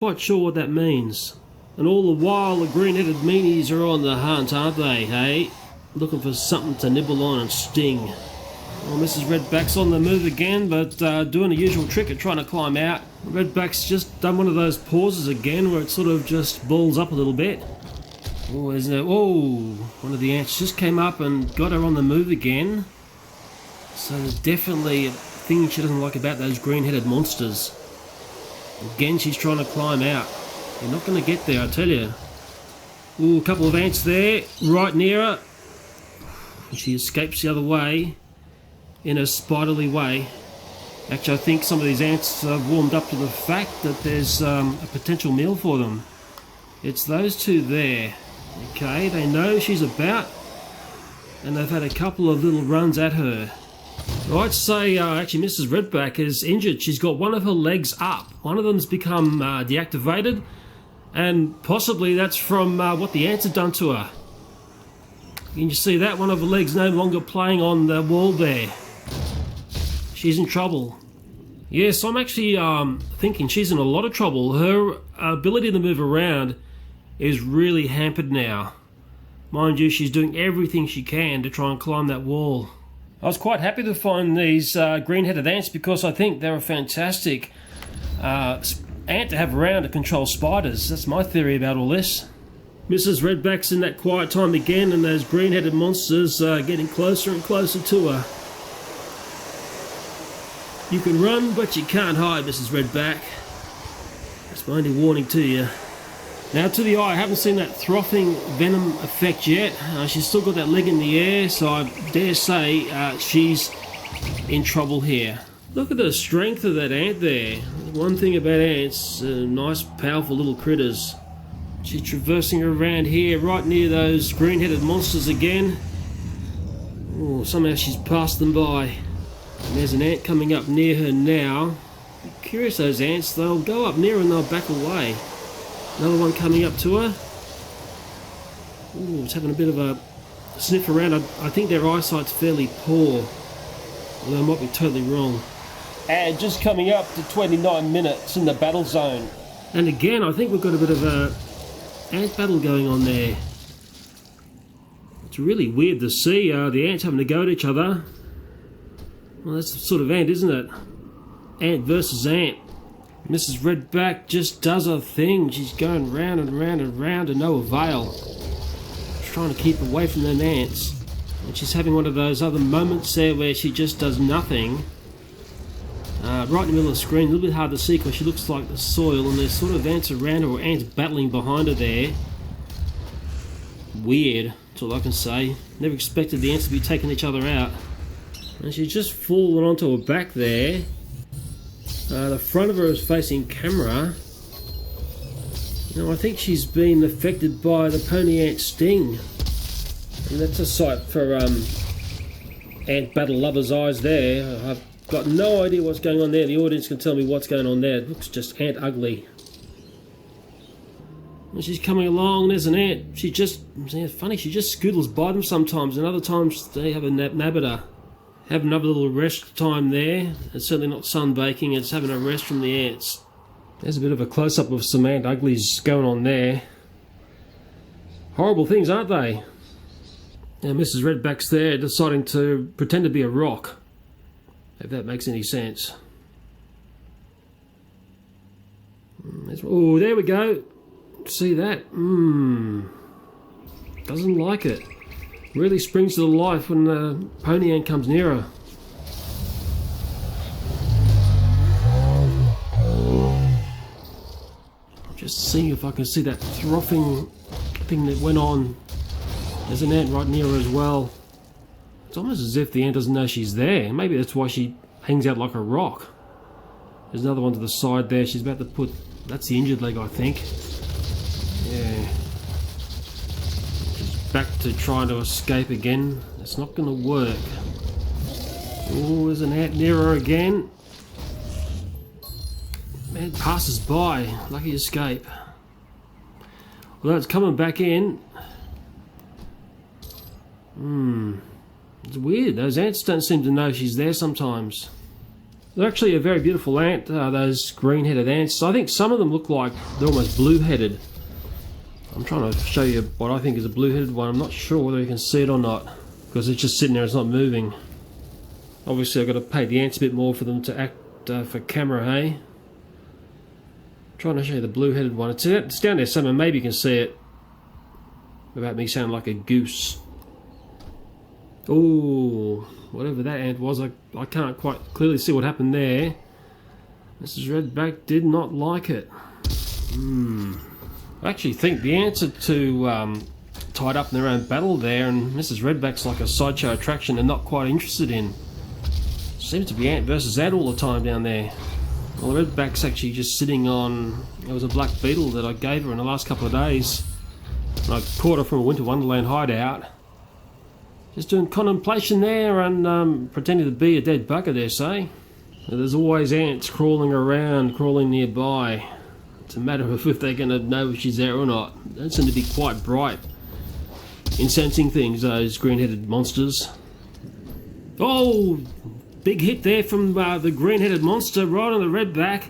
Quite sure what that means. And all the while the green-headed meanies are on the hunt, aren't they, hey? Looking for something to nibble on and sting. Well, Mrs. Redback's on the move again, but doing the usual trick of trying to climb out. Redback's just done one of those pauses again where it sort of just balls up a little bit. Oh, isn't it? Oh, one of the ants just came up and got her on the move again. So there's definitely a thing she doesn't like about those green-headed monsters. Again, she's trying to climb out. You're not going to get there, I tell you. Ooh, a couple of ants there, right near her. She escapes the other way in a spiderly way. Actually, I think some of these ants have warmed up to the fact that there's a potential meal for them. It's those two there. Okay, they know she's about, and they've had a couple of little runs at her. I'd say actually Mrs. Redback is injured. She's got one of her legs up. One of them's become deactivated, and possibly that's from what the ants have done to her. Can you see that? One of her legs no longer playing on the wall there. She's in trouble. Yes, I'm actually thinking she's in a lot of trouble. Her ability to move around is really hampered now. Mind you, she's doing everything she can to try and climb that wall. I was quite happy to find these green-headed ants because I think they're a fantastic ant to have around to control spiders. That's my theory about all this. Mrs. Redback's in that quiet time again, and those green-headed monsters are getting closer and closer to her. You can run, but you can't hide, Mrs. Redback. That's my only warning to you. Now, to the eye, I haven't seen that frothing venom effect yet. She's still got that leg in the air, so I dare say she's in trouble here. Look at the strength of that ant there. One thing about ants, nice, powerful little critters. She's traversing around here, right near those green-headed monsters again. Oh, somehow she's passed them by. And there's an ant coming up near her now. Be curious, those ants, they'll go up near her and they'll back away. Another one coming up to her. Ooh, it's having a bit of a sniff around. I think their eyesight's fairly poor, although I might be totally wrong. And just coming up to 29 minutes in the battle zone. And again, I think we've got a bit of a ant battle going on there. It's really weird to see the ants having to go at each other. Well, that's the sort of ant, isn't it? Ant versus ant. Mrs. Redback just does her thing. She's going round and round and round to no avail. She's trying to keep away from them ants. And she's having one of those other moments there where she just does nothing. Right in the middle of the screen, a little bit hard to see because she looks like the soil, and there's sort of ants around her or ants battling behind her there. Weird, that's all I can say. Never expected the ants to be taking each other out. And she's just fallen onto her back there. The front of her is facing camera. Now I think she's been affected by the pony ant sting. And that's a sight for ant battle lovers' eyes there. I've got no idea what's going on there. The audience can tell me what's going on there. It looks just ant ugly. And she's coming along, there's an ant. She just, it's funny, she just scoodles by them sometimes, and other times they have a nab at her. Have another little rest time there. It's certainly not sunbaking, it's having a rest from the ants. There's a bit of a close-up of some ant uglies going on there. Horrible things, aren't they? Now Mrs. Redback's there deciding to pretend to be a rock. If that makes any sense. Oh, there we go. See that? Doesn't like it. Really springs to life when the pony ant comes near her. I'm just seeing if I can see that frothing thing that went on. There's an ant right near her as well. It's almost as if the ant doesn't know she's there. Maybe that's why she hangs out like a rock. There's another one to the side there. She's about to put... That's the injured leg, I think. Yeah. Back to trying to escape again. It's not going to work. Oh, there's an ant near her again. Man passes by. Lucky escape. Although it's coming back in. It's weird. Those ants don't seem to know she's there sometimes. They're actually a very beautiful ant, those green-headed ants. I think some of them look like they're almost blue-headed. I'm trying to show you what I think is a blue-headed one. I'm not sure whether you can see it or not, because it's just sitting there, it's not moving. Obviously I've got to pay the ants a bit more for them to act for camera, hey? Trying to show you the blue-headed one. It's down there somewhere, maybe you can see it. Without me sounding like a goose. Oh, whatever that ant was, I can't quite clearly see what happened there. Mrs. Redback did not like it. I actually think the ants are too tied up in their own battle there, and Mrs. Redback's like a sideshow attraction they're not quite interested in. Seems to be ant versus ant all the time down there. Well, the Redback's actually just sitting on... It was a black beetle that I gave her in the last couple of days. And I caught her from a Winter Wonderland hideout. Just doing contemplation there and pretending to be a dead bug, I dare say. There's always ants crawling around, crawling nearby. It's a matter of if they're going to know if she's there or not. They don't seem to be quite bright in sensing things, those green-headed monsters. Oh! Big hit there from the green-headed monster right on the Redback.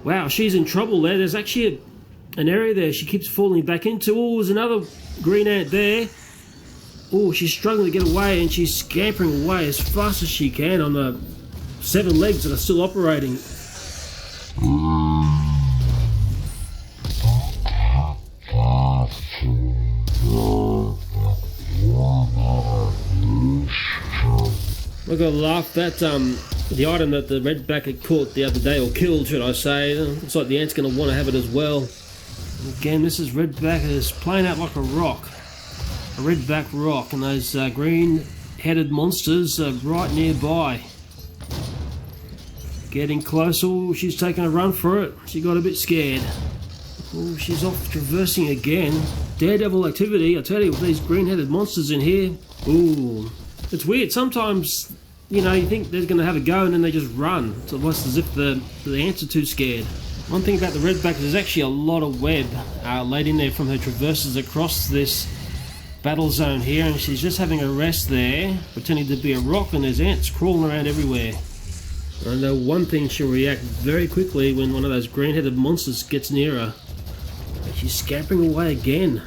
Wow, she's in trouble there. There's actually an area there she keeps falling back into. Oh, there's another green ant there. Oh, she's struggling to get away, and she's scampering away as fast as she can on the 7 legs that are still operating. I gotta laugh. That the item that the Redback had caught the other day, or killed, should I say. Looks like the ant's gonna want to have it as well. Again, Mrs. Redback is playing out like a rock. A Redback rock, and those green-headed monsters are right nearby. Getting close. Oh, she's taking a run for it. She got a bit scared. Oh, she's off traversing again. Daredevil activity, I tell you, with these green-headed monsters in here. Ooh, it's weird. Sometimes, you know, you think they're going to have a go and then they just run. It's almost as if the ants are too scared. One thing about the Redback, there's actually a lot of web laid in there from her traverses across this battle zone here, and she's just having a rest there, pretending to be a rock, and there's ants crawling around everywhere. I know one thing, she'll react very quickly when one of those green-headed monsters gets near her. She's scampering away again.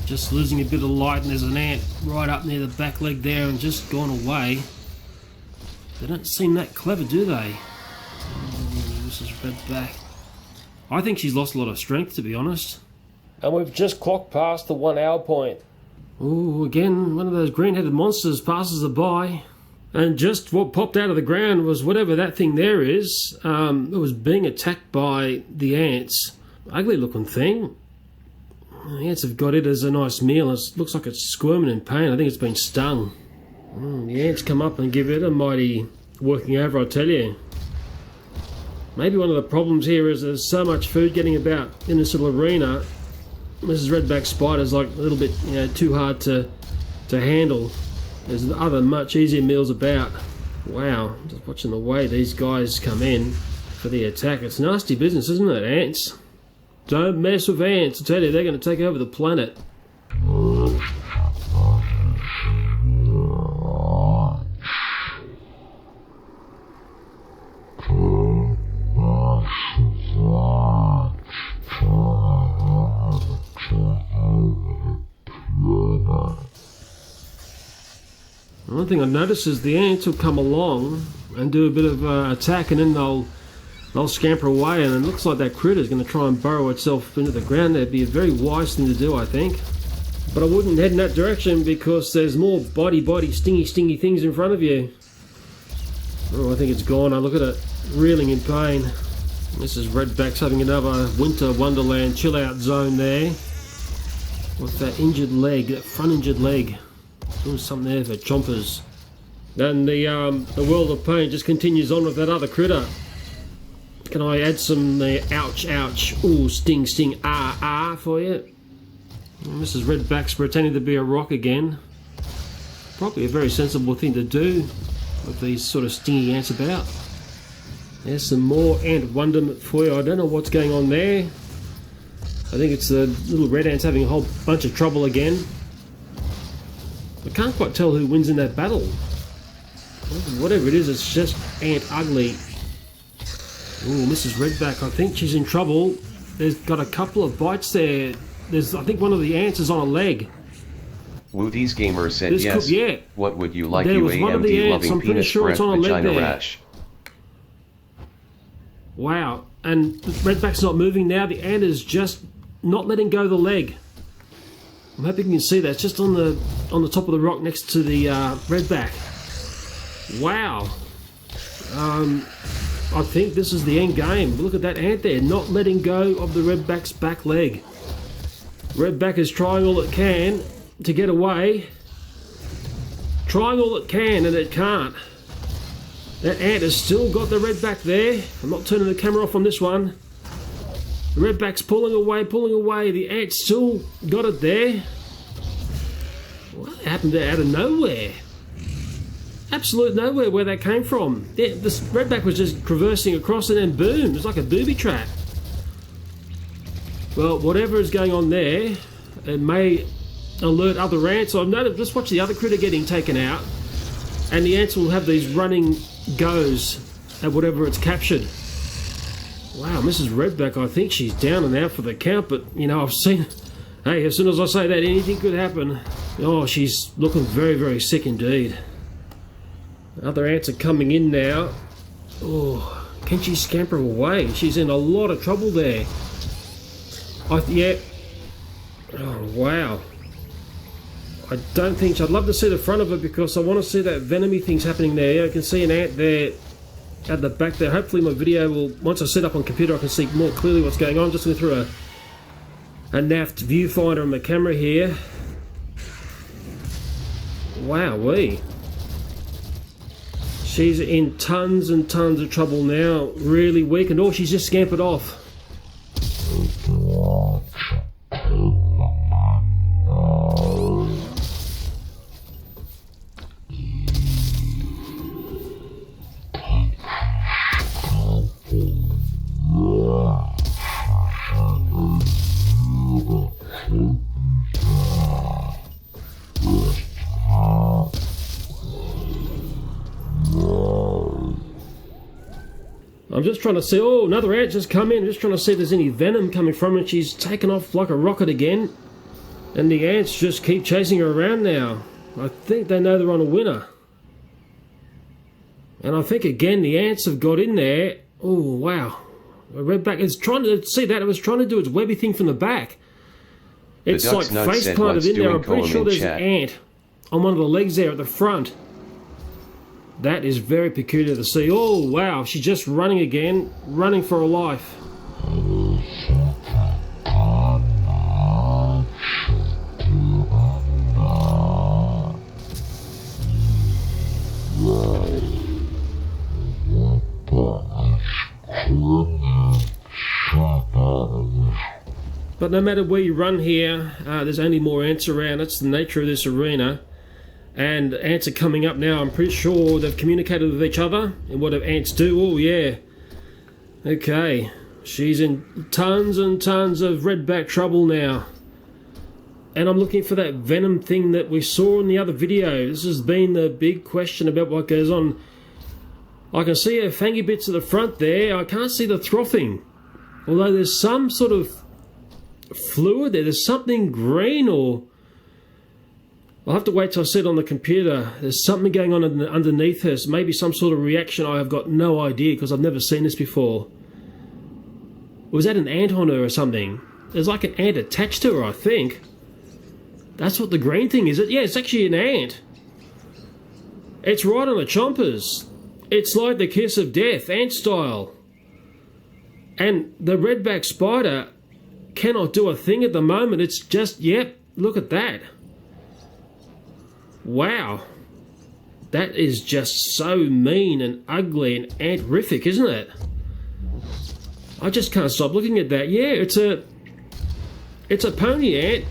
Just losing a bit of light, and there's an ant right up near the back leg there and just gone away. They don't seem that clever, do they? Oh, this is Redback. I think she's lost a lot of strength, to be honest. And we've just clocked past the 1 hour point. Oh, again, one of those green-headed monsters passes her by. And just what popped out of the ground was whatever that thing there is. It was being attacked by the ants. Ugly looking thing. The ants have got it as a nice meal. It looks like it's squirming in pain. I think it's been stung. The ants come up and give it a mighty working over, I tell you. Maybe one of the problems here is there's so much food getting about in this little arena. Mrs. Redback spider's like a little bit, you know, too hard to handle. There's other much easier meals about. Wow, just watching the way these guys come in for the attack. It's nasty business, isn't it, ants? Don't mess with ants, I tell you, they're going to take over the planet. One thing I noticed is the ants will come along and do a bit of attack, and then they'll scamper away, and it looks like that critter is going to try and burrow itself into the ground. That'd be a very wise thing to do, I think. But I wouldn't head in that direction because there's more body, stingy things in front of you. Oh, I think it's gone. I look at it, reeling in pain. This is Redback's having another Winter Wonderland chill-out zone there. With that injured leg, that front injured leg. Doing something there for chompers. Then the world of pain just continues on with that other critter. Can I add some ouch, ooh, sting, ah for you? Mrs. Redback's pretending to be a rock again. Probably a very sensible thing to do with these sort of stingy ants about. There's some more ant wonderment for you. I don't know what's going on there. I think it's the little red ants having a whole bunch of trouble again. I can't quite tell who wins in that battle. Whatever it is, it's just ant ugly. Oh, Mrs. Redback, I think she's in trouble. There's got a couple of bites there. I think one of the ants is on a leg. Woody's Gamer said This yes. yeah. What would you like, There you was one of the AMD ants, loving I'm pretty penis sure breath it's on a leg vagina there. rash? Wow, and the Redback's not moving now. The ant is just not letting go of the leg. I'm hoping you can see that. It's just on the top of the rock next to the Redback. Wow. I think this is the end game. Look at that ant there, not letting go of the Redback's back leg. Redback is trying all it can to get away. Trying all it can, and it can't. That ant has still got the Redback there. I'm not turning the camera off on this one. The Redback's pulling away, pulling away. The ant still got it there. What happened there out of nowhere? Absolute nowhere where that came from. Yeah, this Redback was just traversing across and then boom, it's like a booby trap. Well, whatever is going on there, it may alert other ants. I've noticed, just watch the other critter getting taken out, and the ants will have these running goes at whatever it's captured. Wow, Mrs. Redback, I think she's down and out for the count, but you know, I've seen, hey, as soon as I say that, anything could happen. Oh, she's looking very, very sick indeed. Other ants are coming in now. Oh, can she scamper away? She's in a lot of trouble there. Yeah. Oh, wow. I don't think I'd love to see the front of it because I want to see that venomy thing's happening there. I can see an ant there at the back there. Hopefully my video will, once I set up on computer, I can see more clearly what's going on. I'm just going through a NAFT viewfinder on my camera here. Wowee. She's in tons and tons of trouble now. Really weak, and oh, she's just scampered off. I'm just trying to see, oh, another ant just come in. I'm just trying to see if there's any venom coming from it. She's taken off like a rocket again. And the ants just keep chasing her around now. I think they know they're on a winner. And I think again the ants have got in there. Oh, wow. The Redback is trying to, see that? It was trying to do its webby thing from the back. It's like face planted in there. I'm pretty sure there's an ant on one of the legs there at the front. That is very peculiar to see. Oh, wow, she's just running again, running for her life. But no matter where you run here, there's only more ants around. That's the nature of this arena. And ants are coming up now. I'm pretty sure they've communicated with each other. And what do ants do? Oh, yeah. Okay. She's in tons and tons of Redback trouble now. And I'm looking for that venom thing that we saw in the other video. This has been the big question about what goes on. I can see her fangy bits at the front there. I can't see the frothing. Although there's some sort of fluid there. There's something green, or I'll have to wait till I see it on the computer. There's something going on underneath her. Maybe some sort of reaction. I have got no idea because I've never seen this before. Was that an ant on her or something? There's like an ant attached to her, I think. That's what the green thing is. Yeah, it's actually an ant. It's right on the chompers. It's like the kiss of death, ant style. And the Redback spider cannot do a thing at the moment. It's just, yep, look at that. Wow. That is just so mean and ugly and ant-rific, isn't it? I just can't stop looking at that. Yeah, it's a pony ant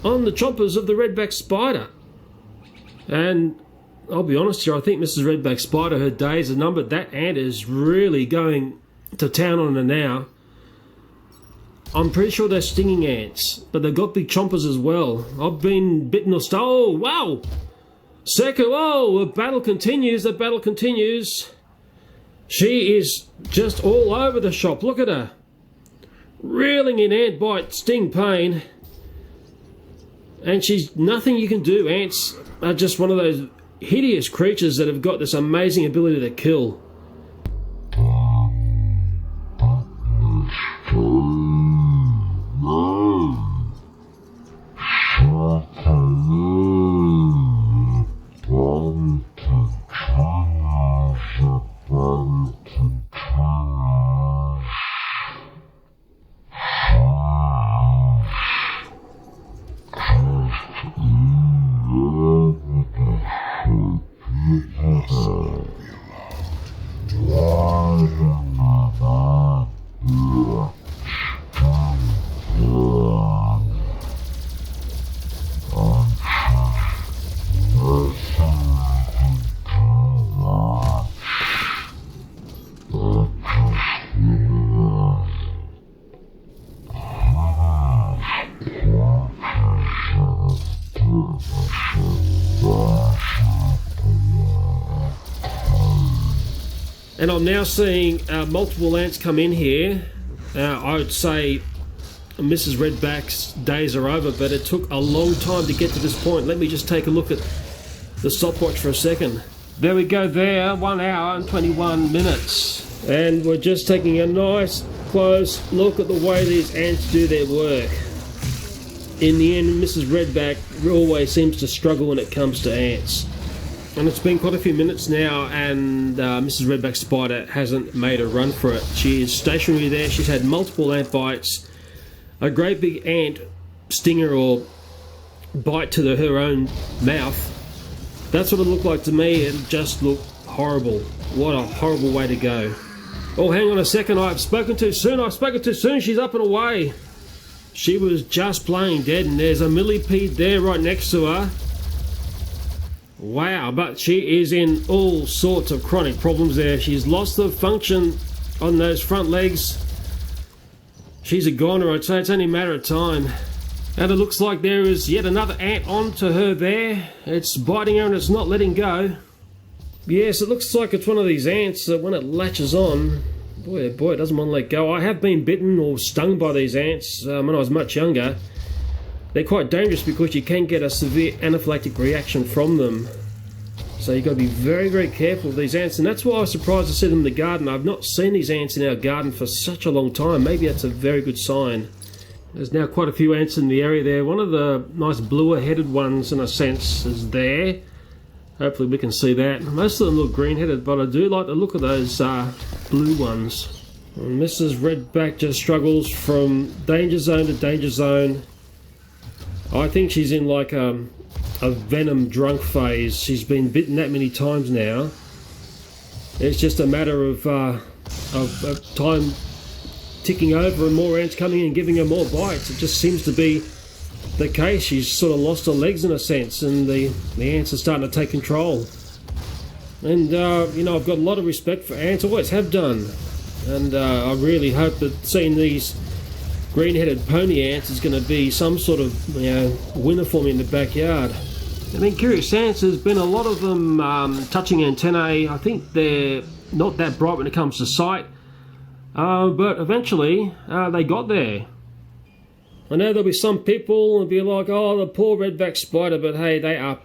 on the chompers of the Redback spider. And I'll be honest here, I think Mrs. Redback spider, her days are numbered. That ant is really going to town on her now. I'm pretty sure they're stinging ants, but they've got big chompers as well. I've been bitten or oh, wow! Second, oh, the battle continues, the battle continues. She is just all over the shop, look at her. Reeling in ant bite, sting, pain. And she's nothing you can do. Ants are just one of those hideous creatures that have got this amazing ability to kill. And I'm now seeing multiple ants come in here. I would say Mrs. Redback's days are over, but it took a long time to get to this point. Let me just take a look at the stopwatch for a second. There we go there, 1 hour and 21 minutes. And we're just taking a nice close look at the way these ants do their work. In the end, Mrs. Redback always seems to struggle when it comes to ants. And it's been quite a few minutes now, and Mrs. Redback Spider hasn't made a run for it. She is stationary there. She's had multiple ant bites, a great big ant stinger or bite to her own mouth. That's what it looked like to me. It just looked horrible. What a horrible way to go. Oh, hang on a second. I've spoken too soon. I've spoken too soon. She's up and away. She was just playing dead, and there's a millipede there right next to her. Wow, but she is in all sorts of chronic problems there. She's lost the function on those front legs. She's a goner, I'd say. It's only a matter of time. And it looks like there is yet another ant onto her there. It's biting her and it's not letting go. Yes, it looks like it's one of these ants that when it latches on, boy, it doesn't want to let go. I have been bitten or stung by these ants when I was much younger. They're quite dangerous because you can get a severe anaphylactic reaction from them. So you've got to be very, very careful of these ants. And that's why I was surprised to see them in the garden. I've not seen these ants in our garden for such a long time. Maybe that's a very good sign. There's now quite a few ants in the area there. One of the nice bluer-headed ones, in a sense, is there. Hopefully we can see that. Most of them look green-headed, but I do like the look of those blue ones. And Mrs. Redback just struggles from danger zone to danger zone. I think she's in like a venom drunk phase. She's been bitten that many times now. It's just a matter of time ticking over and more ants coming in and giving her more bites. It just seems to be the case. She's sort of lost her legs in a sense, and the ants are starting to take control. And you know, I've got a lot of respect for ants, always have done. And I really hope that seeing these green-headed pony ants is going to be some sort of, you know, winner for me in the backyard. I mean, curious ants, there's been a lot of them touching antennae. I think they're not that bright when it comes to sight, but eventually they got there. I know there'll be some people who'll be like, oh, the poor redback spider, but hey, they are